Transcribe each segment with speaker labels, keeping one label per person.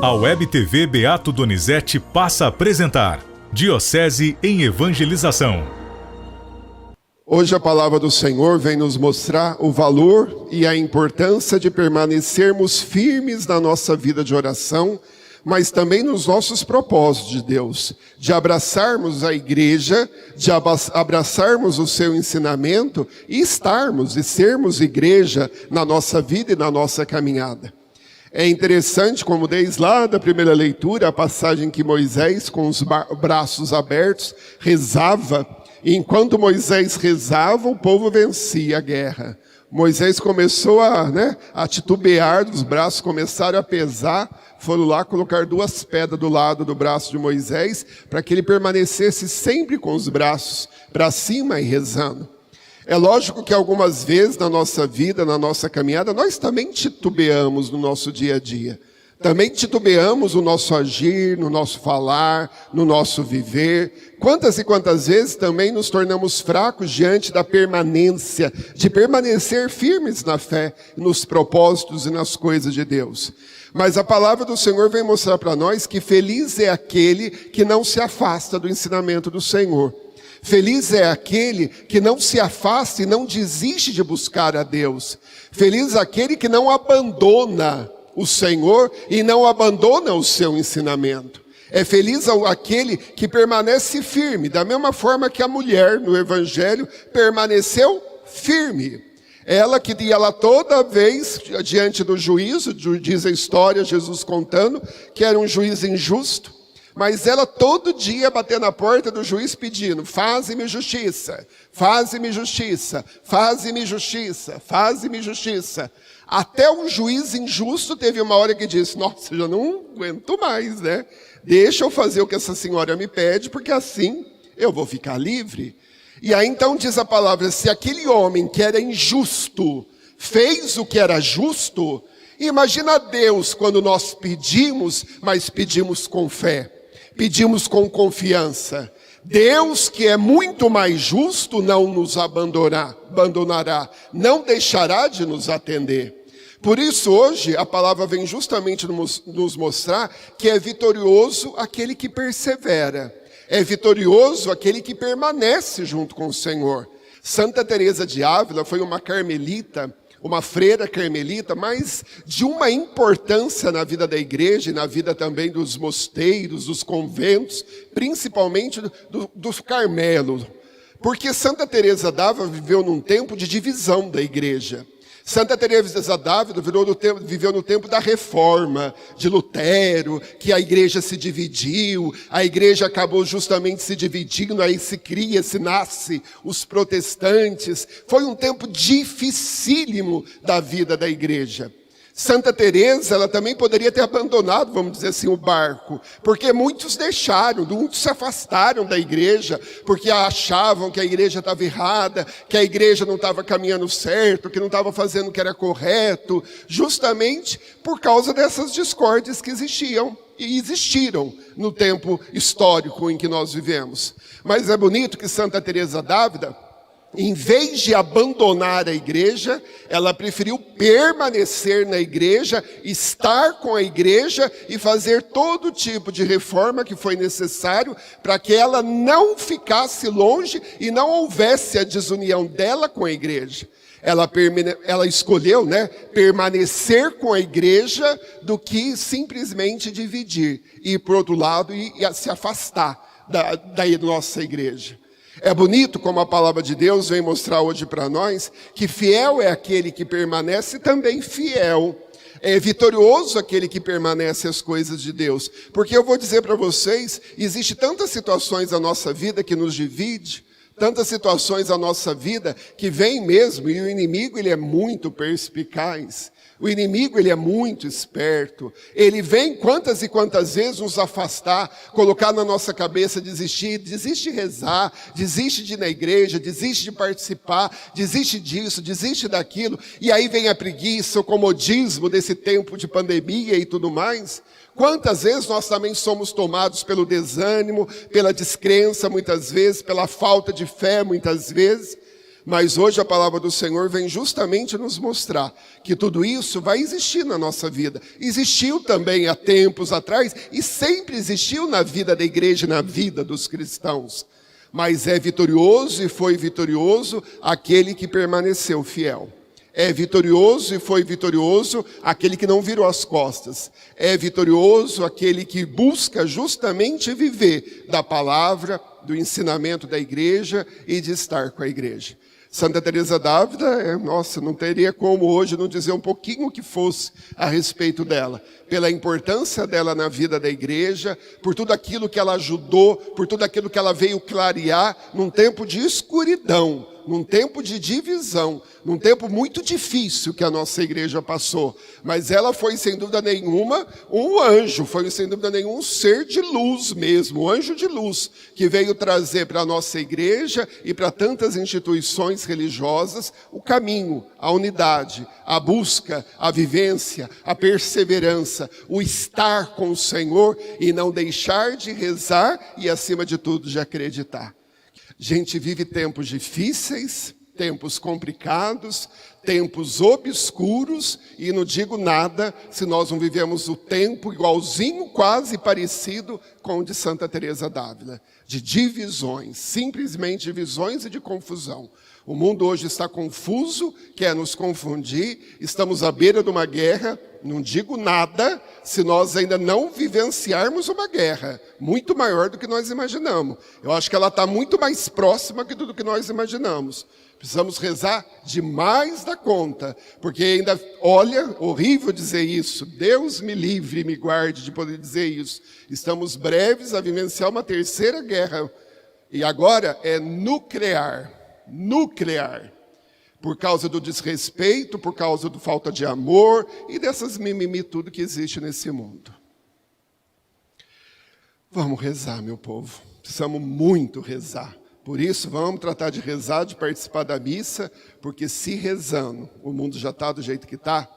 Speaker 1: A Web TV Beato Donizete passa a apresentar Diocese em Evangelização.
Speaker 2: Hoje a palavra do Senhor vem nos mostrar o valor e a importância de permanecermos firmes na nossa vida de oração, mas também nos nossos propósitos de Deus, de abraçarmos a igreja, de abraçarmos o seu ensinamento e estarmos e sermos igreja na nossa vida e na nossa caminhada. É interessante como desde lá da primeira leitura, a passagem que Moisés com os braços abertos rezava, e enquanto Moisés rezava, o povo vencia a guerra. Moisés começou a titubear, os braços começaram a pesar, foram lá colocar 2 pedras do lado do braço de Moisés, para que ele permanecesse sempre com os braços para cima e rezando. É lógico que algumas vezes na nossa vida, na nossa caminhada, nós também titubeamos no nosso dia a dia. Também titubeamos no nosso agir, no nosso falar, no nosso viver. Quantas e quantas vezes também nos tornamos fracos diante da permanência, de permanecer firmes na fé, nos propósitos e nas coisas de Deus. Mas a palavra do Senhor vem mostrar para nós que feliz é aquele que não se afasta do ensinamento do Senhor. Feliz é aquele que não se afasta e não desiste de buscar a Deus. Feliz é aquele que não abandona o Senhor e não abandona o seu ensinamento. É feliz aquele que permanece firme, da mesma forma que a mulher no Evangelho permaneceu firme. Ela que ia lá toda vez diante do juízo, diz a história, Jesus contando, que era um juiz injusto. Mas ela todo dia batia na porta do juiz pedindo: faze-me justiça, faze-me justiça, faze-me justiça, faze-me justiça. Até um juiz injusto teve uma hora que disse: nossa, eu já não aguento mais, né? Deixa eu fazer o que essa senhora me pede, porque assim eu vou ficar livre. E aí então diz a palavra, se aquele homem que era injusto fez o que era justo, imagina Deus quando nós pedimos, mas pedimos com fé. Pedimos com confiança. Deus, que é muito mais justo, não nos abandonará, não deixará de nos atender. Por isso hoje a palavra vem justamente nos mostrar que é vitorioso aquele que persevera. É vitorioso aquele que permanece junto com o Senhor. Santa Teresa de Ávila foi uma carmelita, uma freira carmelita, mas de uma importância na vida da igreja e na vida também dos mosteiros, dos conventos, principalmente dos Carmelos. Porque Santa Teresa d'Ávila viveu num tempo de divisão da igreja. Santa Teresa d'Ávila viveu no tempo da reforma, de Lutero, que a igreja se dividiu, a igreja acabou justamente se dividindo, aí se nasce os protestantes. Foi um tempo dificílimo da vida da igreja. Santa Teresa, ela também poderia ter abandonado, vamos dizer assim, o barco, porque muitos deixaram, muitos se afastaram da igreja, porque achavam que a igreja estava errada, que a igreja não estava caminhando certo, que não estava fazendo o que era correto, justamente por causa dessas discórdias que existiam e existiram no tempo histórico em que nós vivemos. Mas é bonito que Santa Teresa d'Ávila, em vez de abandonar a igreja, ela preferiu permanecer na igreja, estar com a igreja e fazer todo tipo de reforma que foi necessário para que ela não ficasse longe e não houvesse a desunião dela com a igreja. Ela escolheu, permanecer com a igreja do que simplesmente dividir, ir para o outro lado e se afastar da nossa igreja. É bonito como a palavra de Deus vem mostrar hoje para nós que fiel é aquele que permanece também fiel. É vitorioso aquele que permanece às coisas de Deus. Porque eu vou dizer para vocês, existe tantas situações na nossa vida que nos divide, tantas situações na nossa vida que vem mesmo, e o inimigo ele é muito perspicaz. O inimigo ele é muito esperto. Ele vem quantas e quantas vezes nos afastar, colocar na nossa cabeça desistir, desiste de rezar, desiste de ir na igreja, desiste de participar, desiste disso, desiste daquilo. E aí vem a preguiça, o comodismo desse tempo de pandemia e tudo mais. Quantas vezes nós também somos tomados pelo desânimo, pela descrença muitas vezes, pela falta de fé muitas vezes. Mas hoje a palavra do Senhor vem justamente nos mostrar que tudo isso vai existir na nossa vida. Existiu também há tempos atrás e sempre existiu na vida da igreja e na vida dos cristãos. Mas é vitorioso e foi vitorioso aquele que permaneceu fiel. É vitorioso e foi vitorioso aquele que não virou as costas. É vitorioso aquele que busca justamente viver da palavra, do ensinamento da igreja e de estar com a igreja. Santa Teresa d'Ávila, não teria como hoje não dizer um pouquinho o que fosse a respeito dela. Pela importância dela na vida da igreja, por tudo aquilo que ela ajudou, por tudo aquilo que ela veio clarear num tempo de escuridão, num tempo de divisão, num tempo muito difícil que a nossa igreja passou. Mas ela foi, sem dúvida nenhuma, um anjo, foi, sem dúvida nenhuma, um ser de luz mesmo, um anjo de luz, que veio trazer para a nossa igreja e para tantas instituições religiosas o caminho, a unidade, a busca, a vivência, a perseverança, o estar com o Senhor e não deixar de rezar e, acima de tudo, de acreditar. A gente vive tempos difíceis, tempos complicados, tempos obscuros, e não digo nada se nós não vivemos o tempo igualzinho, quase parecido com o de Santa Teresa d'Ávila, de divisões, simplesmente divisões e de confusão. O mundo hoje está confuso, quer nos confundir, estamos à beira de uma guerra. Não digo nada se nós ainda não vivenciarmos uma guerra muito maior do que nós imaginamos. Eu acho que ela está muito mais próxima que tudo que nós imaginamos. Precisamos rezar demais da conta, porque ainda, olha, horrível dizer isso, Deus me livre e me guarde de poder dizer isso. Estamos breves a vivenciar uma terceira guerra, e agora é nuclear. Por causa do desrespeito, por causa da falta de amor e dessas mimimi tudo que existe nesse mundo. Vamos rezar, meu povo. Precisamos muito rezar. Por isso, vamos tratar de rezar, de participar da missa, porque se rezando, o mundo já está do jeito que está,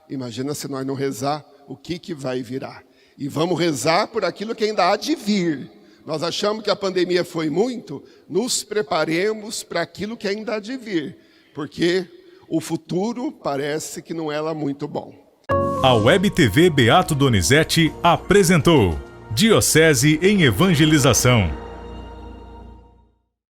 Speaker 2: imagina se nós não rezar, o que vai virar. E vamos rezar por aquilo que ainda há de vir. Nós achamos que a pandemia foi muito, nos preparemos para aquilo que ainda há de vir. Porque o futuro parece que não é lá muito bom.
Speaker 1: A Web TV Beato Donizete apresentou Diocese em Evangelização.